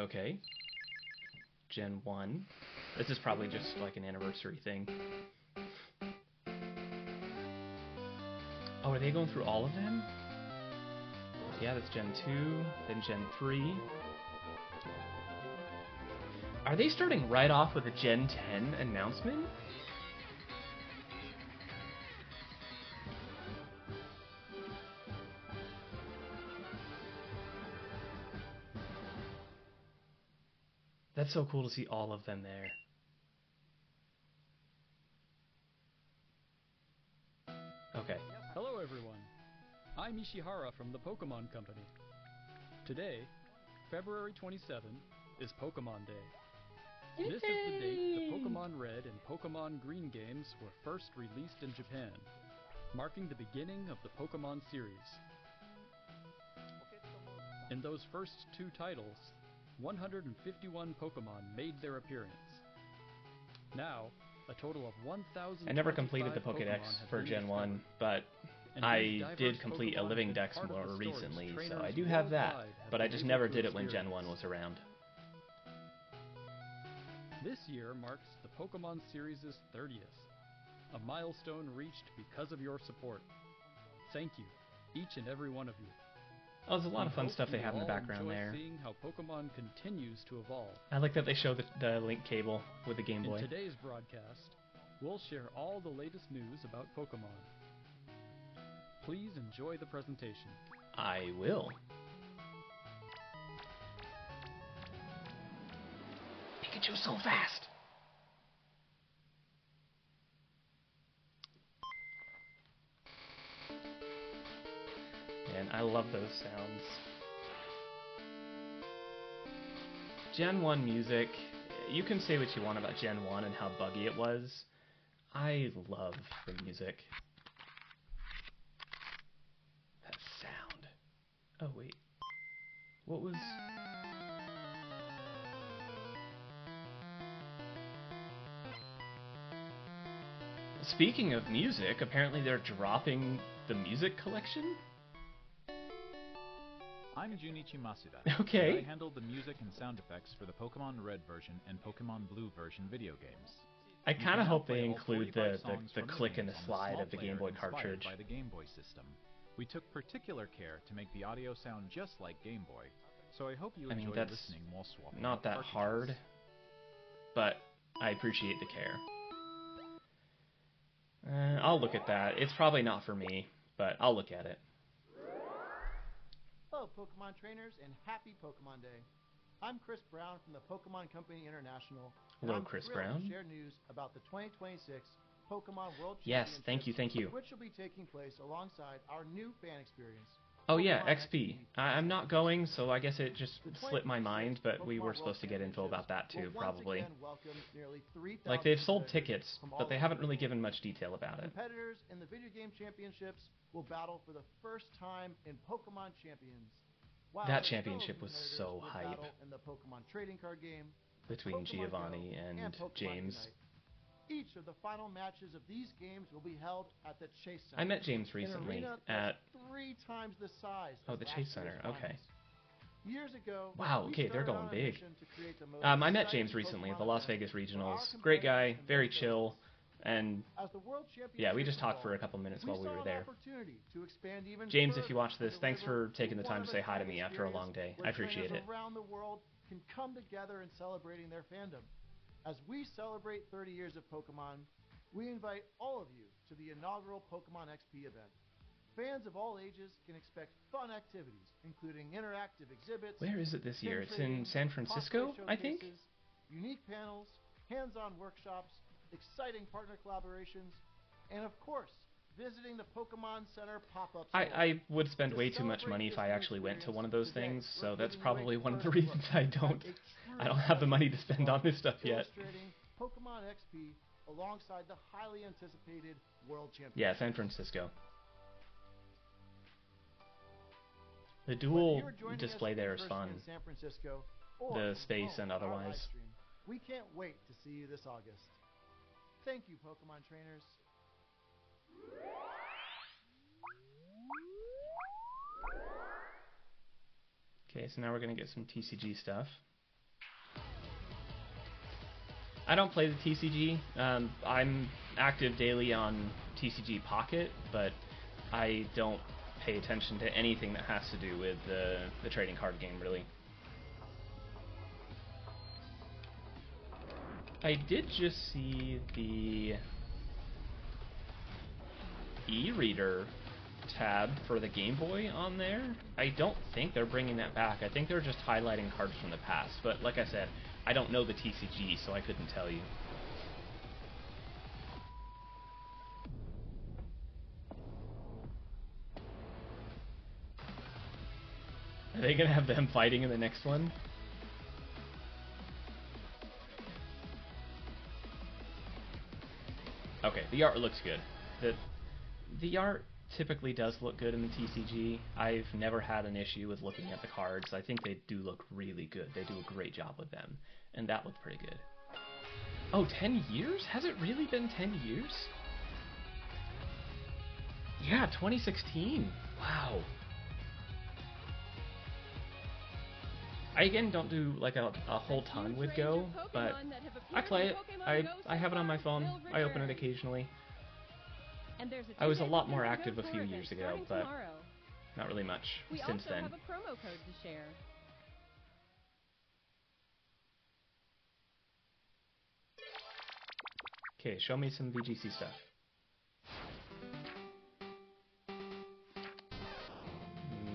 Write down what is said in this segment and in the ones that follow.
Okay. Gen 1. This is probably just like an anniversary thing. Oh, are they going through all of them? Yeah, that's Gen 2, then Gen 3. Are they starting right off with a Gen 10 announcement? That's so cool to see all of them there. Okay. Hello everyone, I'm Ishihara from the Pokemon Company. Today, February 27, is Pokemon Day. Yay! This is the date the Pokemon Red and Pokemon Green games were first released in Japan, marking the beginning of the Pokemon series. In those first two titles, 151 Pokemon made their appearance. Now, a total of 1,000. I never completed the Pokédex for Gen 1, but I did complete a Living Dex more recently, so I do have that, but I just never did it when Gen 1 was around. This year marks the Pokemon series' 30th, a milestone reached because of your support. Thank you, each and every one of you. Oh, there's a lot of fun stuff they have in the background there. Seeing how Pokemon continues to evolve. I like that they show the link cable with the Game Boy. In today's broadcast, we'll share all the latest news about Pokemon. Please enjoy the presentation. I will. Pikachu so fast! And I love those sounds. Gen 1 music, you can say what you want about Gen 1 and how buggy it was. I love the music. That sound. Oh, wait. What was... Speaking of music, apparently they're dropping the music collection? I'm Junichi Masuda. Okay. I handled the music and sound effects for the Pokemon Red version and Pokemon Blue version video games. I kind of hope they include the click and the slide of the Game Boy cartridge. By the Game Boy system. We took particular care to make the audio sound just like Game Boy, so I hope you enjoy listening while swapping not that hard, but I appreciate the care. I'll look at that. It's probably not for me, but I'll look at it. Hello, Pokemon trainers, and happy Pokemon Day. I'm Chris Brown from the Pokemon Company International. Hello, Chris Brown. To share news about the 2026 Pokemon World Yes, Championship, thank you. which will be taking place alongside our new fan experience. Oh yeah, XP. I'm not going, so I guess it just slipped my mind, but we were supposed to get info about that too, probably. Like, they've sold tickets, but they haven't really given much detail about it. Competitors in the video game championships will battle for the first time in Pokemon Champions. That championship was so hype. In the Pokemon trading card game, between Giovanni and James. Each of the final matches of these games will be held at the Chase Center. I met James recently at 3 times the size. Oh, the Chase Center. Okay. Years ago. Wow. Okay, they're going big. I met James recently at the Las Vegas Regionals. Great guy, very chill, and yeah, we just talked for a couple minutes while we were there. James, if you watch this, thanks for taking the time to say hi to me after a long day. I appreciate it. Around the world can come together in celebrating their fandom. As we celebrate 30 years of Pokemon, we invite all of you to the inaugural Pokemon XP event. Fans of all ages can expect fun activities, including interactive exhibits. Where is it this year? It's in San Francisco, I think? Unique panels, hands-on workshops, exciting partner collaborations, and of course, visiting the Pokemon Center pop-up store. I would spend way too much money if I actually went to one of those things, so that's probably one of the reasons I don't have the money to spend on this stuff yet. Pokemon XP alongside the highly anticipated World Championship. Yeah, San Francisco. The dual display there is fun. The space and otherwise. We can't wait to see you this August. Thank you, Pokemon trainers. Okay, so now we're going to get some TCG stuff. I don't play the TCG. I'm active daily on TCG Pocket, but I don't pay attention to anything that has to do with the trading card game, really. I did just see the e-reader tab for the Game Boy on there. I don't think they're bringing that back. I think they're just highlighting cards from the past. But like I said, I don't know the TCG, so I couldn't tell you. Are they gonna have them fighting in the next one? Okay, the art looks good. The art typically does look good in the TCG. I've never had an issue with looking at the cards. I think they do look really good. They do a great job with them. And that looked pretty good. Oh, 10 years? Has it really been 10 years? Yeah, 2016. Wow. I again don't do like a whole ton with Go, but I play it. I have it on my phone. I open it occasionally. I was a lot more active a few years ago, but not really much since then. Have a promo code to share. Okay, show me some VGC stuff.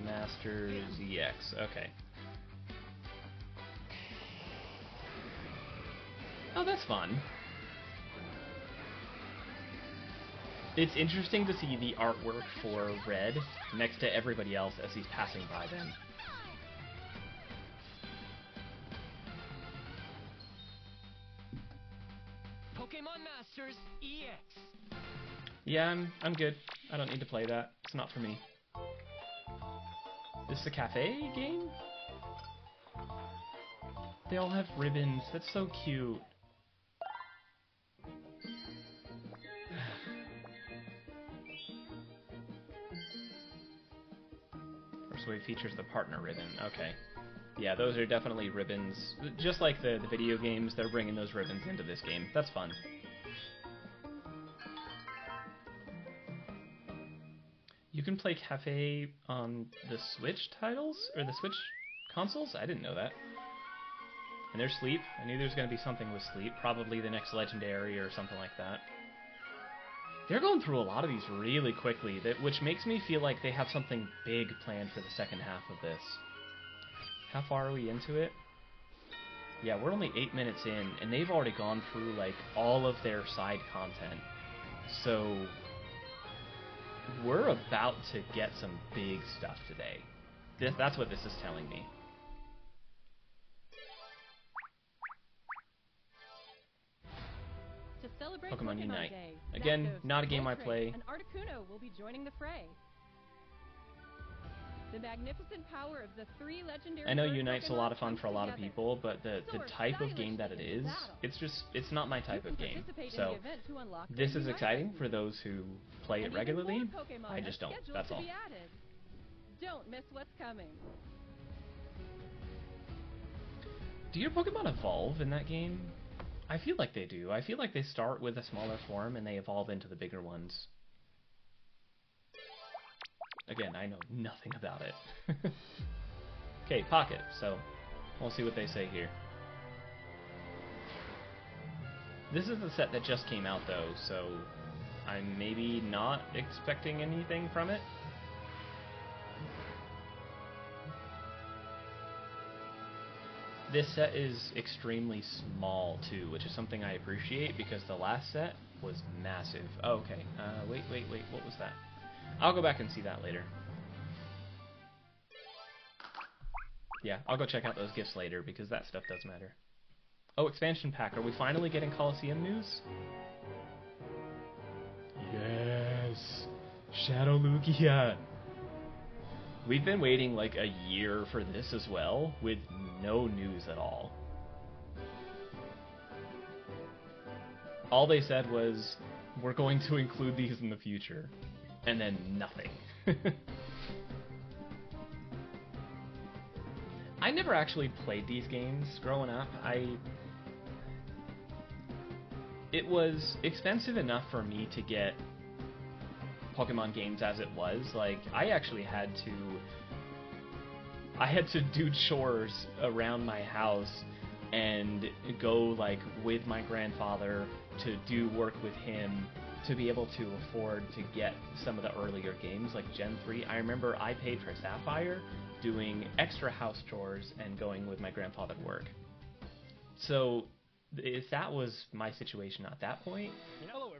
Masters EX, okay. Oh, that's fun. It's interesting to see the artwork for Red next to everybody else as he's passing by them. Pokemon Masters EX. Yeah, I'm good. I don't need to play that. It's not for me. This is a cafe game? They all have ribbons. That's so cute. First wave features the partner ribbon. Okay. Yeah, those are definitely ribbons. Just like the video games, they're bringing those ribbons into this game. That's fun. You can play Cafe on the Switch titles? Or the Switch consoles? I didn't know that. And there's Sleep. I knew there was going to be something with Sleep. Probably the next Legendary or something like that. They're going through a lot of these really quickly, which makes me feel like they have something big planned for the second half of this. How far are we into it? Yeah, we're only 8 minutes in, and they've already gone through, like, all of their side content. So we're about to get some big stuff today. That's what this is telling me. To celebrate Pokemon Unite. Day, Again, Zapdos, not a game I Moltres, play. And Articuno will be joining the fray. The magnificent power of the three legendary I know bird Unite's a Pokemon lot of fun comes for a lot of together. people, but the Soar type of game that it stylishly is, into battle. it's not my type You of can game. participate in So the event to unlock this the is Unite exciting button. for those who play And it regularly. even more Pokemon I are just don't. scheduled That's to all. be added. Don't miss what's coming. Do your Pokemon evolve in that game? I feel like they do. I feel like they start with a smaller form and they evolve into the bigger ones. Again, I know nothing about it. Okay, Pocket, so we'll see what they say here. This is the set that just came out though, so I'm maybe not expecting anything from it. This set is extremely small too, which is something I appreciate because the last set was massive. Oh, okay, wait, what was that? I'll go back and see that later. Yeah, I'll go check out those gifts later because that stuff does matter. Oh, expansion pack. Are we finally getting Colosseum news? Yes! Shadow Lugia! We've been waiting like a year for this as well, with no news at all. All they said was, we're going to include these in the future. And then nothing. I never actually played these games growing up. it was expensive enough for me to get Pokemon games as it was. Like, I actually had to do chores around my house and go, like, with my grandfather to do work with him to be able to afford to get some of the earlier games, like Gen 3. I remember I paid for Sapphire, doing extra house chores and going with my grandfather to work. So if that was my situation at that point,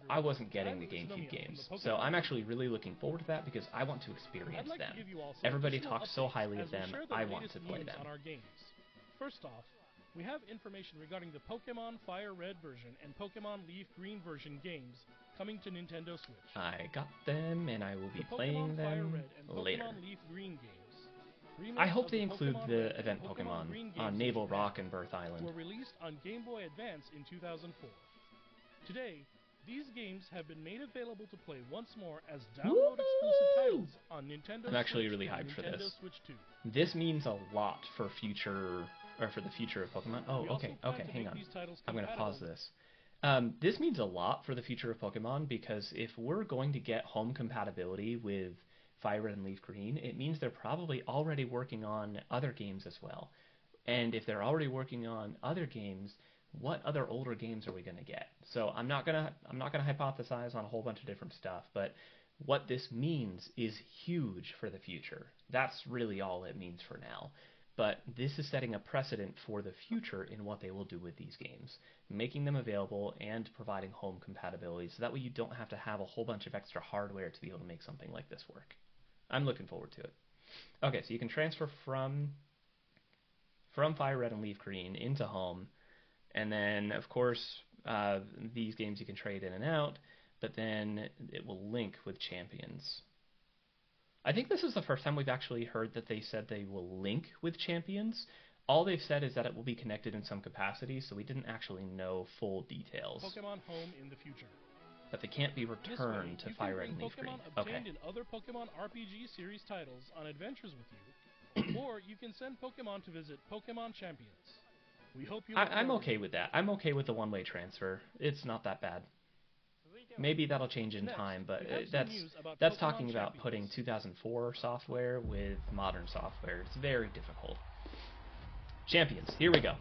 I wasn't getting the GameCube games. So I'm actually really looking forward to that because I want to experience them. Everybody talks so highly of them, I want to play them. First off, we have information regarding the Pokemon Fire Red version and Pokemon Leaf Green version games coming to Nintendo Switch. I got them, and I will be playing them later. Pokemon Leaf Green games. I hope they include the event Pokemon on Naval Rock and Birth Island. Were released on Game Boy Advance in 2004. Today, these games have been made available to play once more as download-exclusive titles on Nintendo Switch. I'm actually really hyped for this. This means a lot for the future of Pokemon. Oh, okay, hang on. I'm going to pause this. This means a lot for the future of Pokemon because if we're going to get home compatibility with Fire Red and Leaf Green, it means they're probably already working on other games as well. And if they're already working on other games, what other older games are we going to get? So I'm not gonna hypothesize on a whole bunch of different stuff, but what this means is huge for the future. That's really all it means for now. But this is setting a precedent for the future in what they will do with these games, making them available and providing home compatibility, so that way you don't have to have a whole bunch of extra hardware to be able to make something like this work. I'm looking forward to it. Okay, so you can transfer from Fire Red and Leaf Green into home, and then, of course, these games you can trade in and out, but then it will link with Champions. I think this is the first time we've actually heard that they said they will link with Champions. All they've said is that it will be connected in some capacity, so we didn't actually know full details. Pokemon Home in the future. But they can't be returned to Fire Red and Leaf Green. Okay. Obtained in other Pokemon RPG series titles on adventures with you, or you can send Pokemon to visit Pokemon Champions. We hope you. I'm okay with that. I'm okay with the one-way transfer. It's not that bad. Maybe that'll change in time, but that's talking about putting 2004 software with modern software. It's very difficult. Champions, here we go.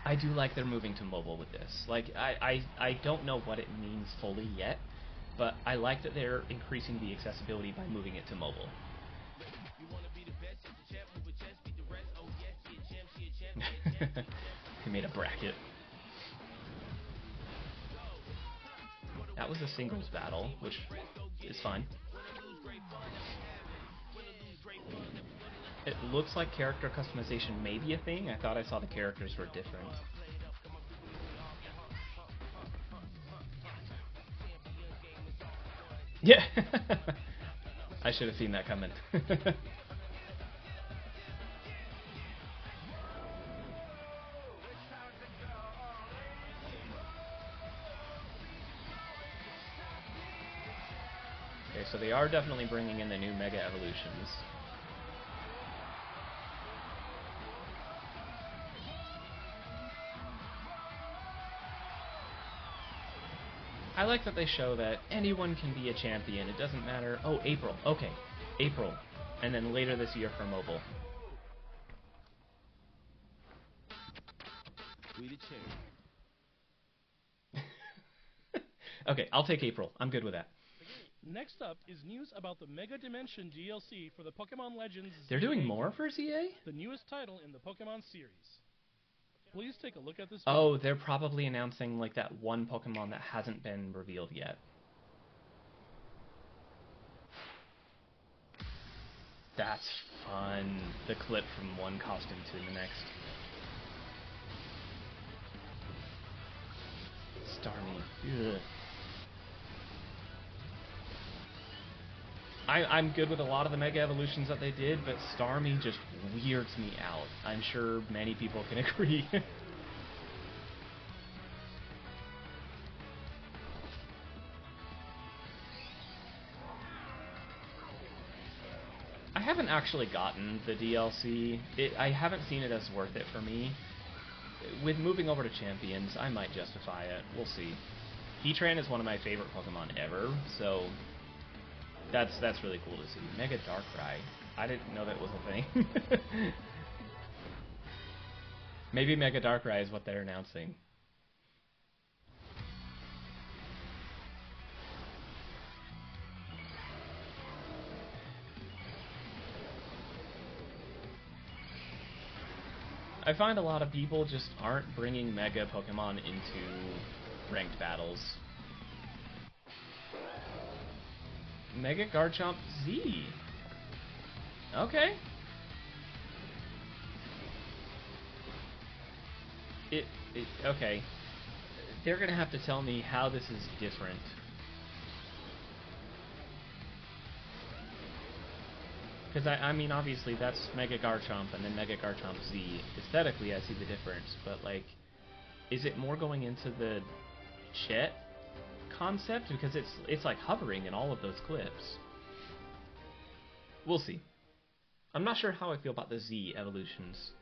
I do like they're moving to mobile with this. Like, I don't know what it means fully yet, but I like that they're increasing the accessibility by moving it to mobile. He made a bracket. That was a singles battle, which is fine. It looks like character customization may be a thing. I thought I saw the characters were different. Yeah! I should have seen that coming. Okay, so they are definitely bringing in the new Mega Evolutions. I like that they show that anyone can be a champion. It doesn't matter. Oh, April. Okay, April. And then later this year for mobile. Okay, I'll take April. I'm good with that. Next up is news about the Mega Dimension DLC for the Pokemon Legends. They're doing more for ZA? The newest title in the Pokemon series. Please take a look at this video. Oh, they're probably announcing like that one Pokemon that hasn't been revealed yet. That's fun. The clip from one costume to the next. Starmie. Ugh. I'm good with a lot of the Mega Evolutions that they did, but Starmie just weirds me out. I'm sure many people can agree. I haven't haven't actually gotten the DLC. I haven't seen it as worth it for me. With moving over to Champions, I might justify it. We'll see. Heatran is one of my favorite Pokemon ever, so that's really cool to see. Mega Darkrai. I didn't know that was a thing. Maybe Mega Darkrai is what they're announcing. I find a lot of people just aren't bringing Mega Pokemon into ranked battles. Mega Garchomp Z. Okay. Okay. They're gonna have to tell me how this is different. Because, I mean, obviously, that's Mega Garchomp and then Mega Garchomp Z. Aesthetically, I see the difference, but, like, is it more going into the Chet concept? Because it's like, hovering in all of those clips. We'll see. I'm not sure how I feel about the Z evolutions.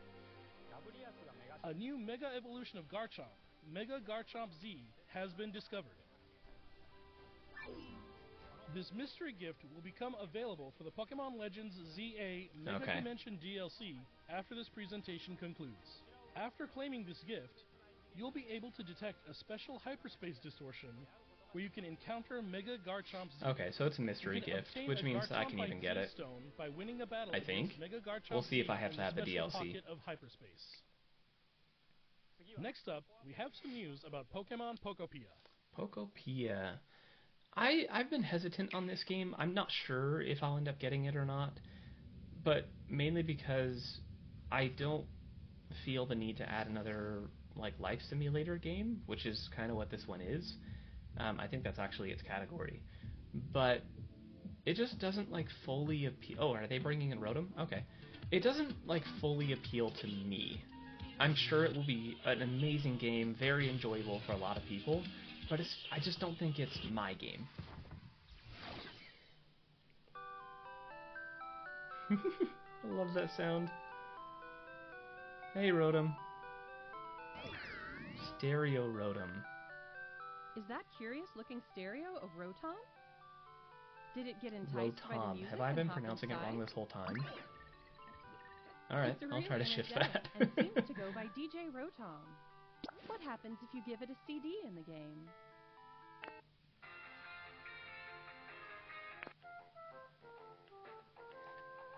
A new Mega Evolution of Garchomp, Mega Garchomp Z, has been discovered. This mystery gift will become available for the Pokemon Legends ZA Mega Dimension DLC after this presentation concludes. After claiming this gift, you'll be able to detect a special hyperspace distortion where you can encounter Mega Garchomp Z. Okay, so it's a mystery gift, which means I can even get it. By winning a battle I think. Mega Garchomp we'll see if I have to have the DLC. DLC. Of hyperspace. Next up, we have some news about Pokemon Pokopia. Pokopia. I've been hesitant on this game. I'm not sure if I'll end up getting it or not, but mainly because I don't feel the need to add another like life simulator game, which is kind of what this one is. I think that's actually its category, but it just doesn't like fully appeal. Oh, are they bringing in Rotom? Okay, it doesn't like fully appeal to me. I'm sure it will be an amazing game, very enjoyable for a lot of people. But I just don't think it's my game. I love that sound. Hey, Rotom. Stereo Rotom. Is that curious-looking stereo of Rotom? Did it get enticed by the music? Have I been pronouncing it wrong this whole time? Alright, I'll try to shift that. And seems to go by DJ Rotom. What happens if you give it a CD in the game?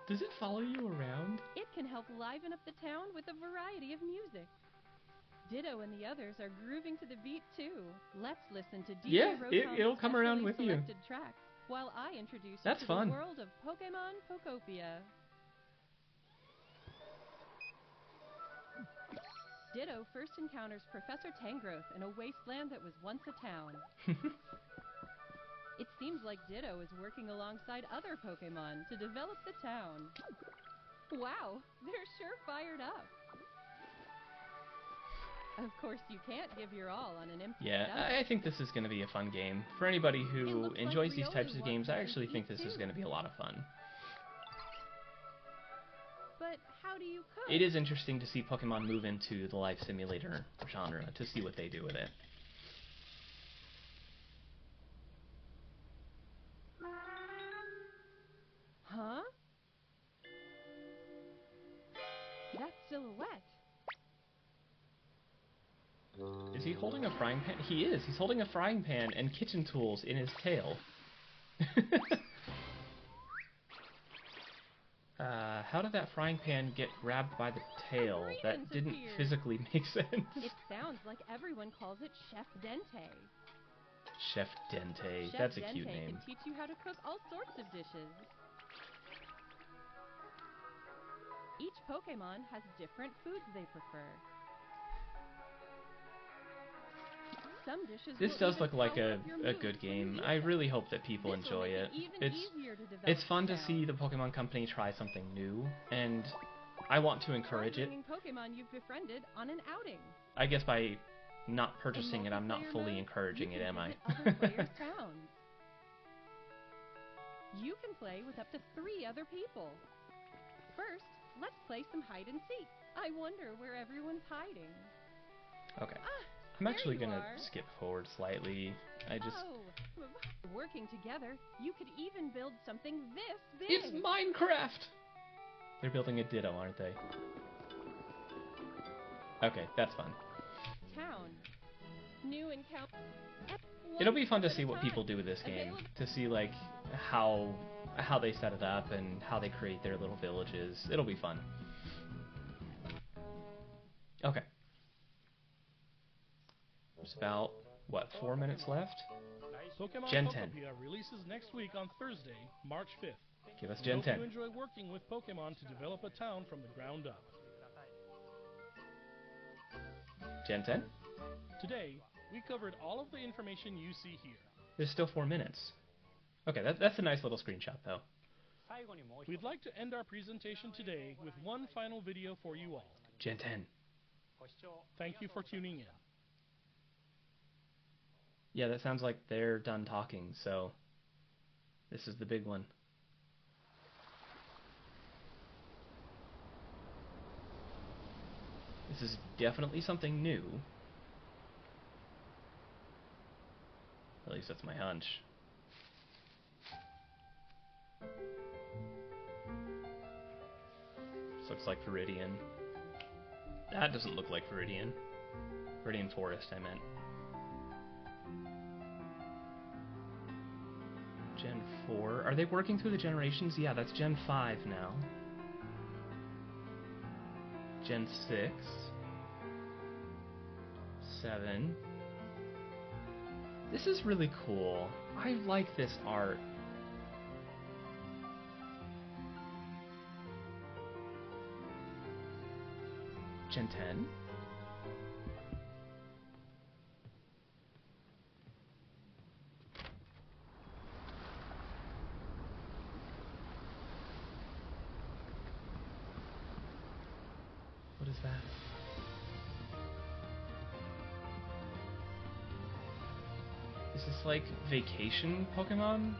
Does it follow you around? It can help liven up the town with a variety of music. Ditto and the others are grooving to the beat too. Let's listen to DJ Rotom's it'll come around with you. Tracks while I introduce That's you to fun. the world of Pokemon Pokopia. Ditto first encounters Professor Tangrowth in a wasteland that was once a town. It seems like Ditto is working alongside other Pokemon to develop the town. Wow, they're sure fired up. Of course, you can't give your all on an empty stomach. I think this is going to be a fun game. For anybody who enjoys these types of games, I actually think this is going to be a lot of fun. But how do you cook? It is interesting to see Pokemon move into the life simulator genre, to see what they do with it. Huh? That silhouette. Is he holding a frying pan? He is. He's holding a frying pan and kitchen tools in his tail. How did that frying pan get grabbed by the tail? That didn't physically make sense. It sounds like everyone calls it Chef Dente. Chef Dente. Chef That's a Dente cute name. can teach you how to cook all sorts of dishes. Each Pokemon has different foods they prefer. Some dishes this does look like a good game. I really hope that people enjoy it. It's fun to see the Pokemon Company try something new, and I want to encourage it. Pokemon you've befriended on an outing. I guess by not purchasing it, I'm not fully encouraging it, am I? You can play with up to 3 other people. first, let's play some hide and seek. I wonder where everyone's hiding. Okay. I'm actually gonna skip forward slightly. Working together, you could even build something this big. It's Minecraft! They're building a Ditto, aren't they? Okay, that's fun. Town. New encounter. It'll be fun to see what people do with this game. To see, like, how they set it up and how they create their little villages. It'll be fun. Okay. There's about, what, 4 minutes left? Pokemon Gen 10. Pokopia releases next week on Thursday, March 5th. Give us Gen 10. Hope you enjoy working with Pokemon to develop a town from the ground up. Gen 10? Today, we covered all of the information you see here. There's still 4 minutes. Okay, that's a nice little screenshot, though. We'd like to end our presentation today with one final video for you all. Gen 10. Thank you for tuning in. Yeah, that sounds like they're done talking, so this is the big one. This is definitely something new. At least that's my hunch. This looks like Viridian. That doesn't look like Viridian. Viridian Forest, I meant. Gen 4. Are they working through the generations? Yeah, that's Gen 5 now. Gen 6. 7. This is really cool. I like this art. Gen 10. What is that? Is this like vacation Pokemon?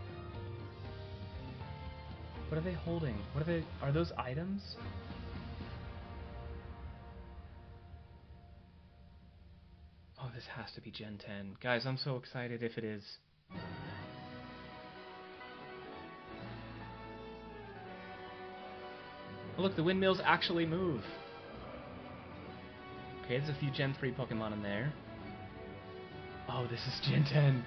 What are they holding? What are they? Are those items? Oh, this has to be Gen 10. Guys, I'm so excited if it is. Oh, look, the windmills actually move. Okay, there's a few Gen 3 Pokemon in there. Oh, this is Gen 10.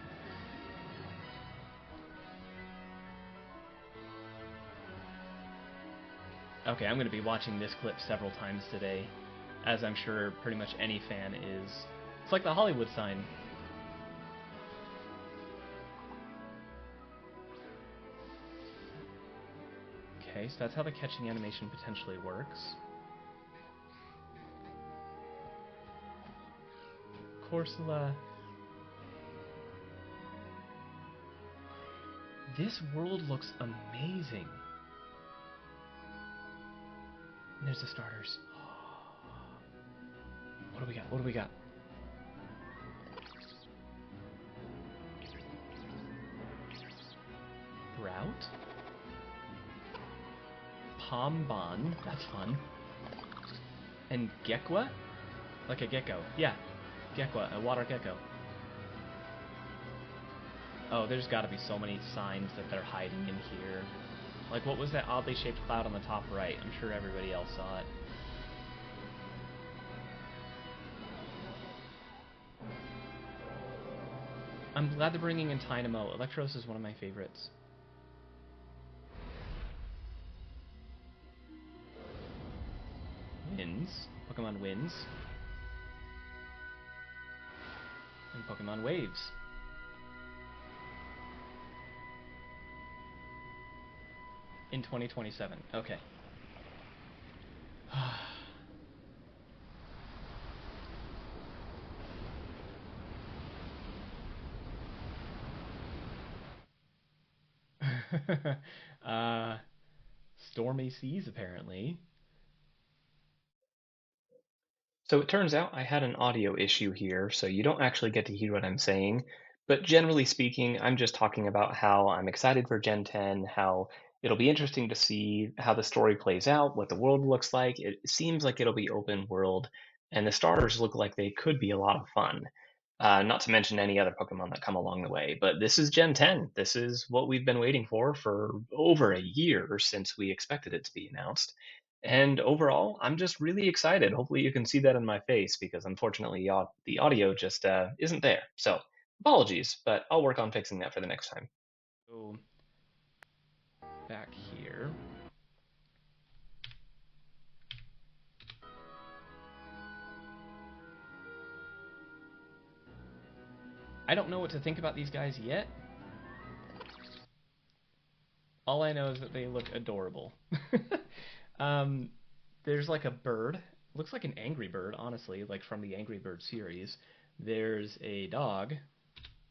Okay, I'm going to be watching this clip several times today, as I'm sure pretty much any fan is. It's like the Hollywood sign. Okay, so that's how the catching animation potentially works. Corsola. This world looks amazing. And there's the starters. What do we got? What do we got? Route? Pombon. That's fun. And Gekwa? Like a gecko. Yeah. Gekwa, a water gecko. Oh, there's got to be so many signs that they're hiding in here. Like, what was that oddly shaped cloud on the top right? I'm sure everybody else saw it. I'm glad they're bringing in Tynamo. Electros is one of my favorites. Winds. Pokemon Winds. And Pokemon Waves. In 2027. Okay. Stormy seas, apparently. So it turns out I had an audio issue here, so you don't actually get to hear what I'm saying. But generally speaking, I'm just talking about how I'm excited for Gen 10, how It'll be interesting to see how the story plays out, what the world looks like. It seems like it'll be open world, and the starters look like they could be a lot of fun. Not to mention any other Pokemon that come along the way. But this is Gen 10. This is what we've been waiting for over a year since we expected it to be announced. And overall, I'm just really excited. Hopefully you can see that in my face because unfortunately the audio just isn't there. So apologies, but I'll work on fixing that for the next time. So back here. I don't know what to think about these guys yet. All I know is that they look adorable. There's like a bird. Looks like an Angry Bird, honestly, like from the Angry Bird series. There's a dog.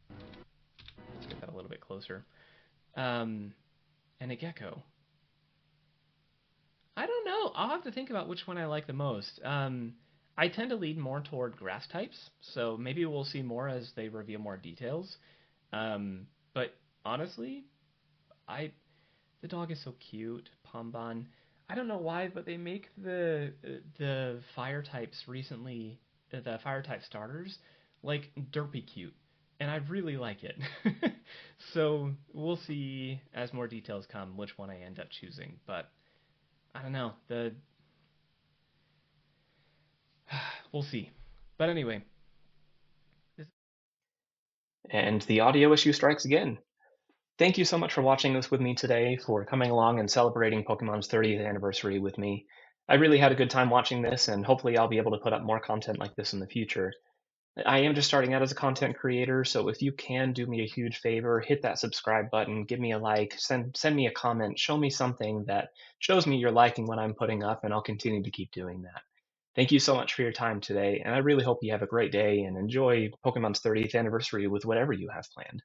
Let's get that a little bit closer. And a gecko. I don't know. I'll have to think about which one I like the most. I tend to lean more toward grass types, so maybe we'll see more as they reveal more details. But honestly, the dog is so cute, Pomban. I don't know why, but they make the fire types recently, the fire type starters, like derpy cute, and I really like it. So we'll see as more details come which one I end up choosing, but I don't know. We'll see. But anyway. And the audio issue strikes again. Thank you so much for watching this with me today, for coming along and celebrating Pokemon's 30th anniversary with me. I really had a good time watching this, and hopefully I'll be able to put up more content like this in the future. I am just starting out as a content creator, so if you can do me a huge favor, hit that subscribe button, give me a like, send me a comment, show me something that shows me you're liking what I'm putting up, and I'll continue to keep doing that. Thank you so much for your time today, and I really hope you have a great day and enjoy Pokemon's 30th anniversary with whatever you have planned.